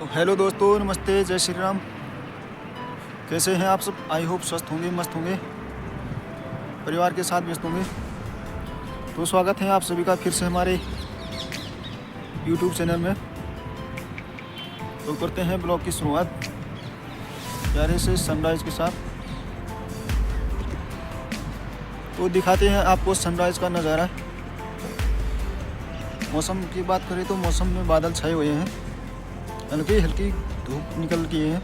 तो हेलो दोस्तों, नमस्ते, जय श्री राम। कैसे हैं आप सब? आई होप स्वस्थ होंगे, मस्त होंगे, परिवार के साथ व्यस्त होंगे। तो स्वागत है आप सभी का फिर से हमारे यूट्यूब चैनल में। तो करते हैं ब्लॉग की शुरुआत प्यारे से सनराइज़ के साथ। तो दिखाते हैं आपको सनराइज़ का नज़ारा। मौसम की बात करें तो मौसम में बादल छाए हुए हैं, हल्की हल्की धूप निकल के है।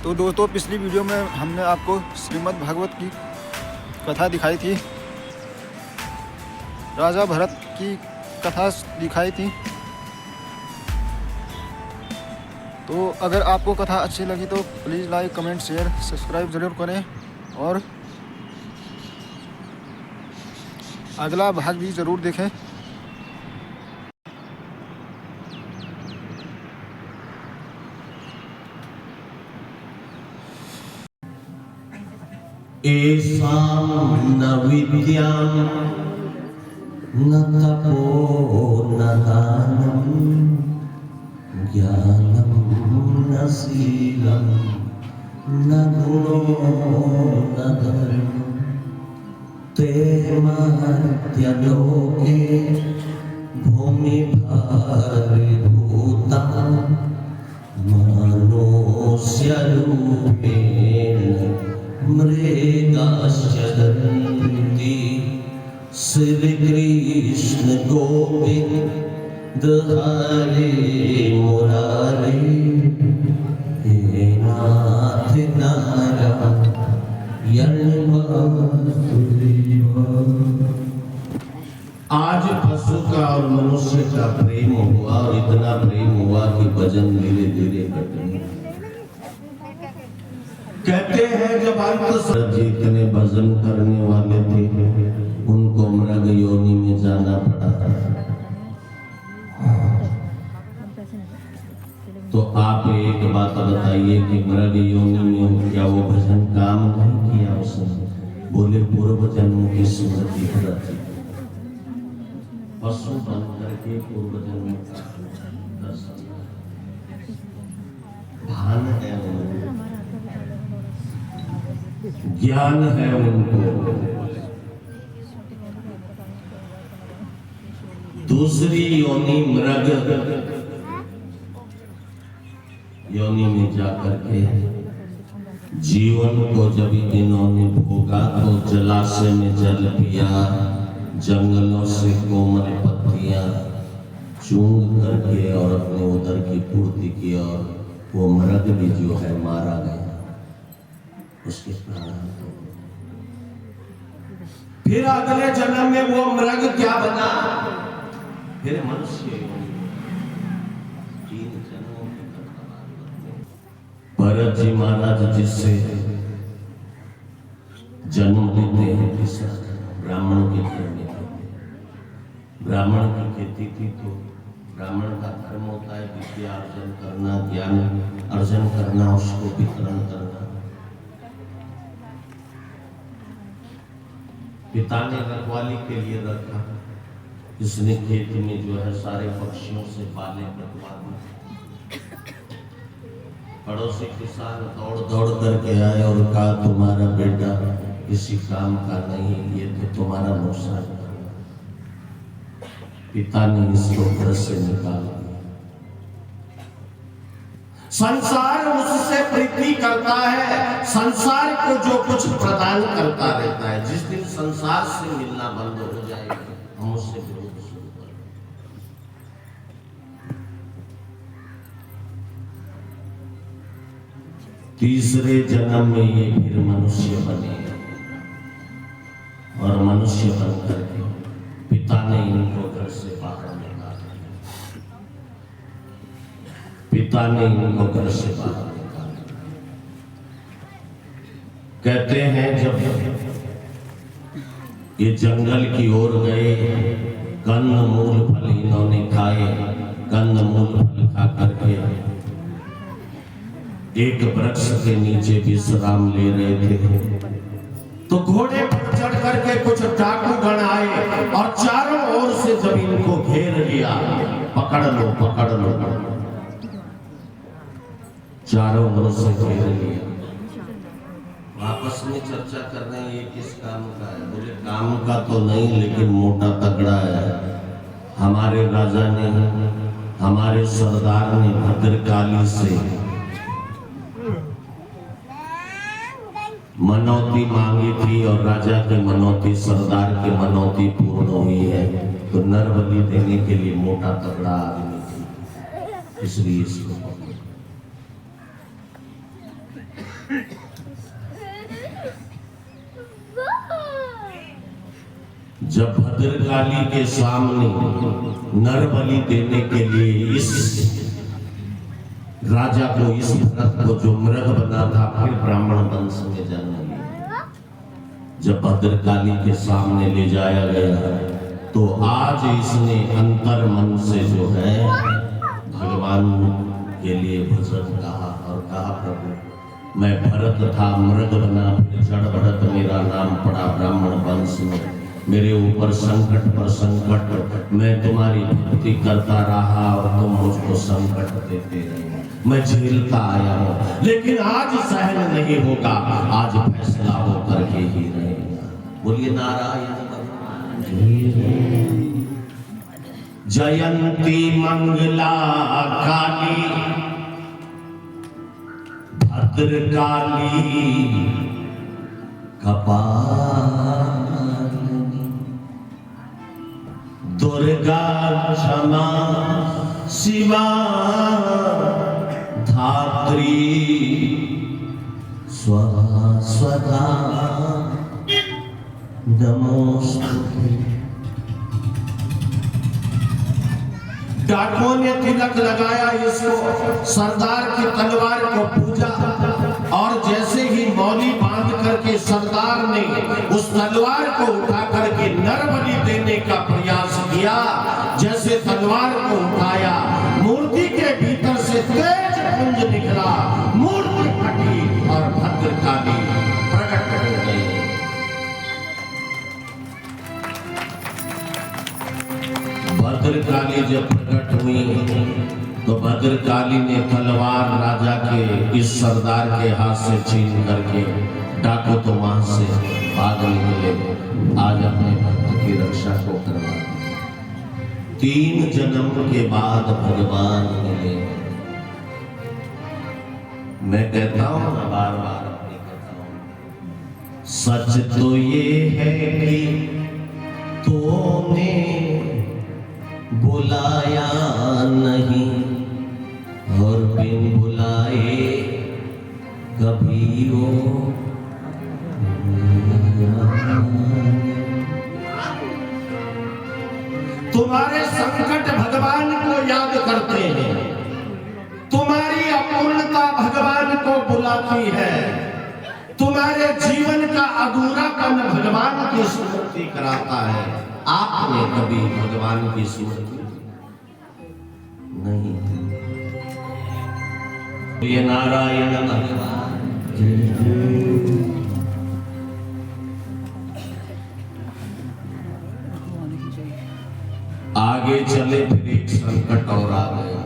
तो दोस्तों, पिछली वीडियो में हमने आपको श्रीमद् भागवत की कथा दिखाई थी, राजा भरत की कथा दिखाई थी। तो अगर आपको कथा अच्छी लगी तो please like, comment, share, subscribe ज़रूर करें और अगला भाग भी ज़रूर देखें। एषां न विद्यां न तपो न दानं ज्ञानं न शीलं न गुणो न धर्मं ते मर्त्य लोके भूमिभारभूता मनुष्य रूपेण मृगाश्च दन्ति। श्री कृष्ण गोविंद हरे मुरारे हे नाथ नारायण वासुदेव। आज पशु का और मनुष्य का प्रेम हुआ और इतना प्रेम हुआ कि भजन धीरे धीरे घटने। कहते हैं जब अंत जितने भजन करने वाले थे उनको मृग योनि में जाना पड़ा। तो आप एक बात बताइए कि मृग योनि में क्या वो भजन काम नहीं किया उसने? बोले पूर्व जन्म की स्मृति करती, पशु बन करके पूर्व जन्म का दर्शन, भान है उनको, ज्ञान है उनको। दूसरी योनि मृग योनि में जाकर के जीवन को जब इन्होंने भोगा तो जलाशय में जल पिया, जंगलों से कोमल पत्तियां चूंग करके और अपने उदर की पूर्ति की, और वो मृग भी जो है मारा गया, उसके प्राण। फिर अगले जन्म में वो मृग क्या बना? फिर मनुष्य। तीन जन्मों की कथा। भरत जी महाराज जिससे जन्म लेते हैं किसा ब्राह्मण के घर में। ब्राह्मण की खेती थी तो ब्राह्मण का धर्म होता है विद्या अर्जन करना, ज्ञान अर्जन करना, उसको वितरण करना। पिता ने रखवाली के लिए रखा, इसने खेत में जो है सारे पक्षियों से बालें कटवा दी। पड़ोसी किसान दौड़ दौड़ करके आए और कहा तुम्हारा बेटा किसी काम का नहीं, ये तो तुम्हारा नुकसान। पिता ने इसको घर से निकाल दिया। संसार उससे प्रीति करता है, संसार को जो कुछ प्रदान करता रहता है। जिस दिन संसार से मिलना बंद हो जाएगा हम उससे विरोध शुरू करेंगे। तीसरे जन्म में ये फिर मनुष्य बने और मनुष्य बन करके पिता ने इनको घर से बाहर निकाल दिया। पिता ने इनको घर से बाहर निकाल दिया। कहते हैं जब ये जंगल की ओर गए, कंद मूल फल इन्होंने खाए। कंद मूल फल खा करके एक वृक्ष के नीचे विश्राम ले रहे थे तो घोड़े पर चढ़ करके कुछ डाकूगण आए और चारों ओर से से जब इनको घेर लिया, पकड़ लो पकड़ लो, चारों ओर से घेर लिया, आपस में चर्चा कर रहे हैं ये किस काम का है। बोले काम का तो नहीं, लेकिन मोटा तगड़ा है। हमारे राजा ने, हमारे सरदार ने भद्रकाली से मनौती मांगी थी और राजा के मनौती, सरदार के मनौती पूर्ण हुई है। तो नर बलि देने के लिए मोटा तगड़ा आदमी थी, इसलिए इसको जब भद्रकाली के सामने नर बलि देने के लिए इस राजा को, इस भरत को जो मृग बना था, फिर ब्राह्मण वंश में जन्म लिया, जब भद्रकाली के सामने ले जाया गया तो आज इसने अंतर मन से जो है भगवान के लिए भजन कहा और कहा प्रभु मैं भरत था, मृग बना, फिर जड़ भरत मेरा नाम पड़ा ब्राह्मण वंश में, मेरे ऊपर संकट पर संकट, मैं तुम्हारी भक्ति करता रहा और तुम मुझको संकट देते रहे, मैं झेलता आया हूं, लेकिन आज सहन नहीं होगा, आज फैसला होकर के ही रहेगा। बोलिए नारायण जयंती मंगला काली भद्रकाली कपालिनी दुर्गा क्षमा शिवा धात्री स्वधा नमोस्तुते। डाकुओं ने तिलक लगाया इसको, सरदार की तलवार को पूजा, और जैसे ही मौली बांध करके सरदार ने उस तलवार को उठा करके नर बलि देने का प्रयास किया, जैसे तलवार को उठाया मूर्ति के भीतर से तेज पुंज निकला, मूर्ति फटी और भद्रकाली प्रकट हो गई। भद्रकाली जब प्रकट हुई तो भद्रकाली ने तलवार राजा के इस सरदार के हाथ से छीन करके, डाकू तो वहां से भाग निकले, आज अपने भक्त की रक्षा को करवा। 3 जन्म के बाद भगवान मिले। मैं कहता हूं ना बार बार अपनी कथाओं, सच तो ये है कि तूने बुलाया नहीं और बिन बुलाए कभी वो तुम्हारे संकट भगवान को याद करते हैं, तुम्हारी अपूर्णता भगवान को बुलाती है, तुम्हारे जीवन का अधूरापन भगवान की स्मृति कराता है। आपने कभी भगवान की स्मृति नहीं की। ये नारायण भगवान आगे चले, फिर एक संकट और आ गया।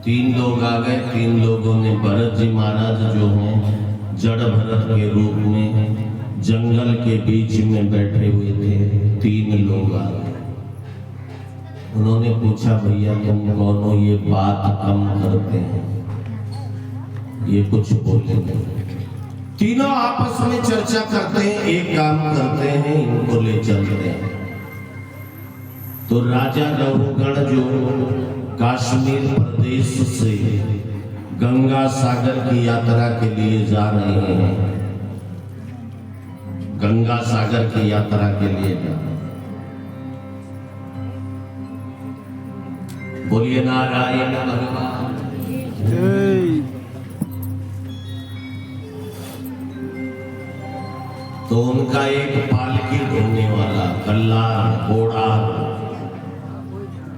3 लोग आ गए। 3 लोगों ने भरत जी महाराज जो हैं जड़ भरत के रूप में जंगल के बीच में बैठे हुए थे। 3 लोग आ गए। उन्होंने पूछा भैया तुम कौन हो, ये बात कम करते हैं, ये कुछ बोले नहीं। तीनों आपस में चर्चा करते हैं, एक काम करते हैं, इनको ले चलते हैं। तो राजा रघुगण जो कश्मीर प्रदेश से गंगा सागर की यात्रा के लिए जा रहे हैं, गंगा सागर की यात्रा के लिए जा रहे हैं। बोलिए नारायण भगवान। तो उनका एक पालकी ढोने वाला कल्ला घोड़ा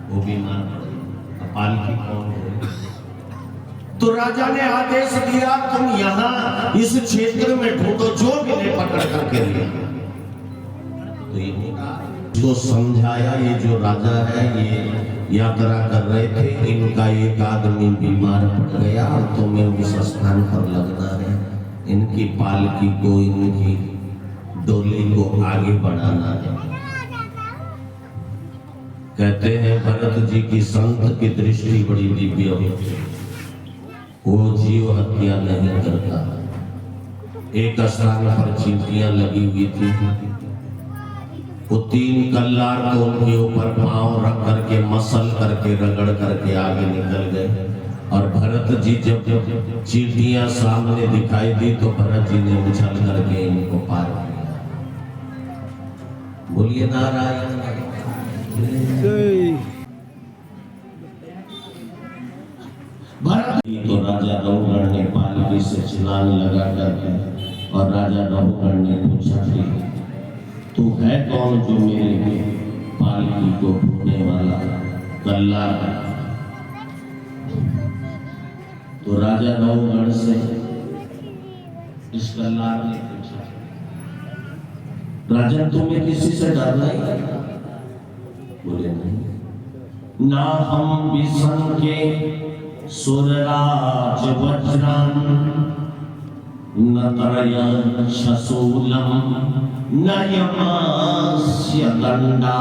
वो बीमार पड़ा। पालकी कौन है? तो राजा ने आदेश दिया तुम यहाँ इस क्षेत्र में ढूंढो, जो मिले पकड़ करके लिया। तो ये तो समझाया ये जो राजा है ये यात्रा कर रहे थे, इनका एक आदमी बीमार पड़ गया और तुम्हें उस स्थान पर लगना है, इनकी पालकी को, इनकी डोली को आगे बढ़ाना है। कहते हैं भरत जी की संत की दृष्टि बड़ी दिव्य होती है, वो जीव हत्या नहीं करता। एक स्थान पर चींटियां लगी हुई थी, वो 3 कल्लार को उनके ऊपर पांव रख करके मसल करके रगड़ करके आगे निकल गए। और भरत जी जब चींटियां सामने दिखाई दी तो भरत जी ने उछल करके इनको पार किया। बोलिए नारायण। भरत तो राजा रघुगण ने पालकी से छलांग लगा करके, और राजा रघुगण ने पूछा कि तू है कौन जो मेरे पालकी को ढूंढने वाला कल्लार? तो राजा रघुगण से इस कल्लार ने पूछा, राजन तुम्हें किसी से डर नहीं? बोले नहीं। ना हम विषम के सुरराज वज्रम न तरय शसूलम न यमस्य दंडा।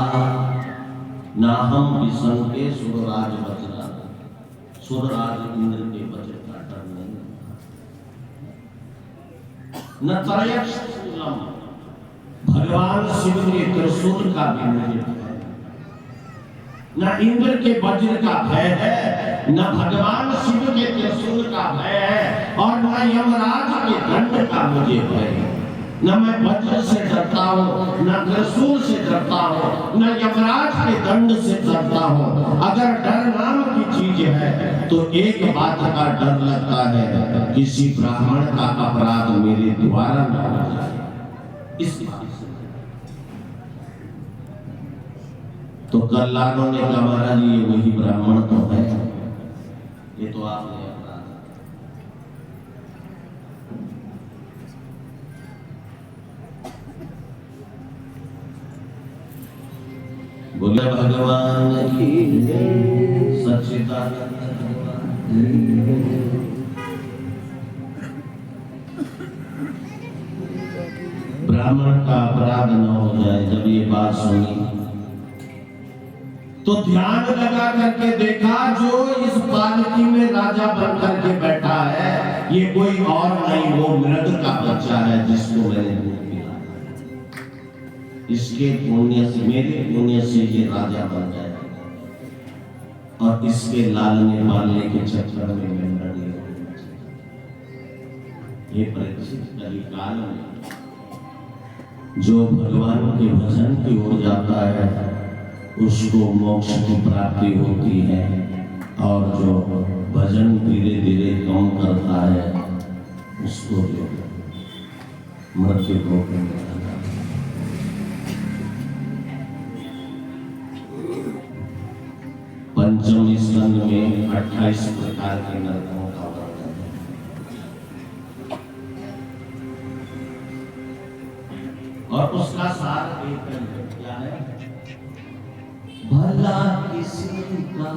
ना हम विषम के सुरराज वज्र, सुरराज इंद्र के वज्र का डर नहीं, न तरय शसूलम, भगवान शिव के त्रिशूल का भी मुझे भय, न इंद्र के वज्र का भय है, न भगवान शिव के त्रिशूल का भय है, और न यमराज के दंड का मुझे भय है। न मैं वज्र से डरता हूँ, न त्रिशूल से डरता हूँ, न यमराज के दंड से डरता हूँ। अगर डर नाम की चीज है तो एक बात का डर लगता है, किसी ब्राह्मण का अपराध मेरे द्वारा न हो जाए, इस बात से। तो कल्लारों ने कहा महाराज ये वही ब्राह्मण तो है, ये तो आपने अपराध। बोले भगवान की सच्चिदानंद ब्राह्मण का अपराध न हो जाए। जब ये बात सुनी तो ध्यान लगा करके देखा, जो इस पालकी में राजा बन करके बैठा है ये कोई और नहीं, वो मृग का बच्चा है जिसको मैंने दूध पिलाया। इसके पुण्य से, मेरे पुण्य से ये राजा बन जाएगा, और इसके लालने पालने के चक्कर में मैं लड़ी। ये परीक्षित कलिकाल में जो भगवान के भजन की ओर जाता है उसको मोक्ष की प्राप्ति होती है, और जो भजन धीरे धीरे कम करता है उसको जो मृत्यु को पंचम स्कंद में 28 प्रकार के नरकों का वर्णन है, और उसका सार एक क्या है? भला किसी का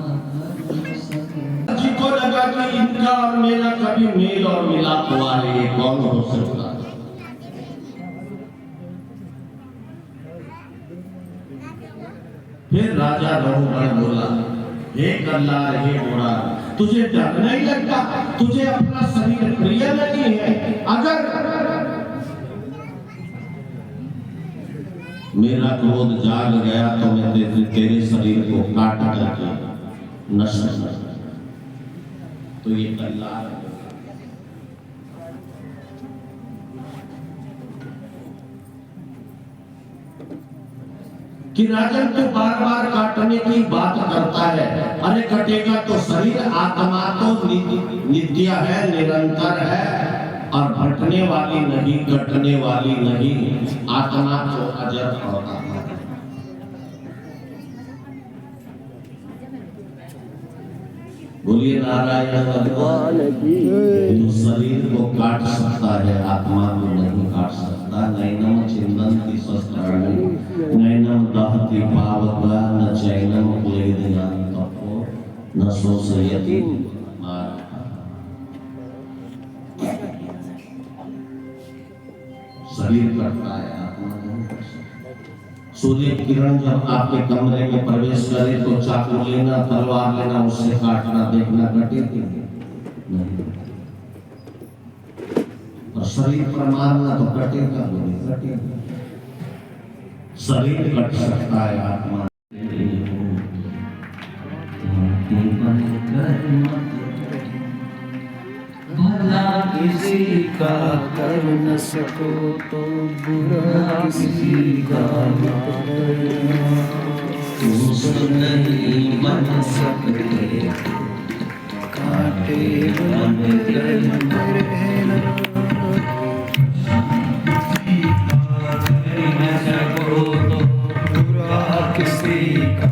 जिसको लगा कि इनका और मेरा कभी मेल और मिलाप हुआ है, ये कौन हो सकता है? फिर राजा रघुगण बोला, हे कल्लार, हे घोड़ा, तुझे डर नहीं लगता? तुझे अपना शरीर प्रिय नहीं है? अगर मेरा क्रोध जाग गया तो मैं तेरे शरीर को काट करके नष्ट कर। तो ये कल्लार कि राजन तो बार बार काटने की बात करता है। अरे कटेगा तो शरीर, आत्मा तो नित्य है, निरंतर है, और घटने वाली नहीं, कटने वाली नहीं, आत्मा तो अजर होता है। बोलिए नारायण भगवान की। तो शरीर को काट सकता है, आत्मा को नहीं काट सकता। सदा नैनम चिंदन्ति शस्त्राणि नैनम दहति पावका न चैनम क्लेदयान्तपो न शोषयति मारः। शरीर करता है, आत्मा नहीं कर सकता। सूर्य किरण जब आपके कमरे में प्रवेश करे तो चाकू लेना, तलवार लेना, उससे काटना, देखना कटेगी नहीं, और शरीर पर मारना तो कटेगा नहीं, कटेगा। शरीर कट सकता है, आत्मा भला किसी का कर न सको तो बुरा किसी का नहीं बन सकते, कांटे बन रहना न सको तो बुरा किसी का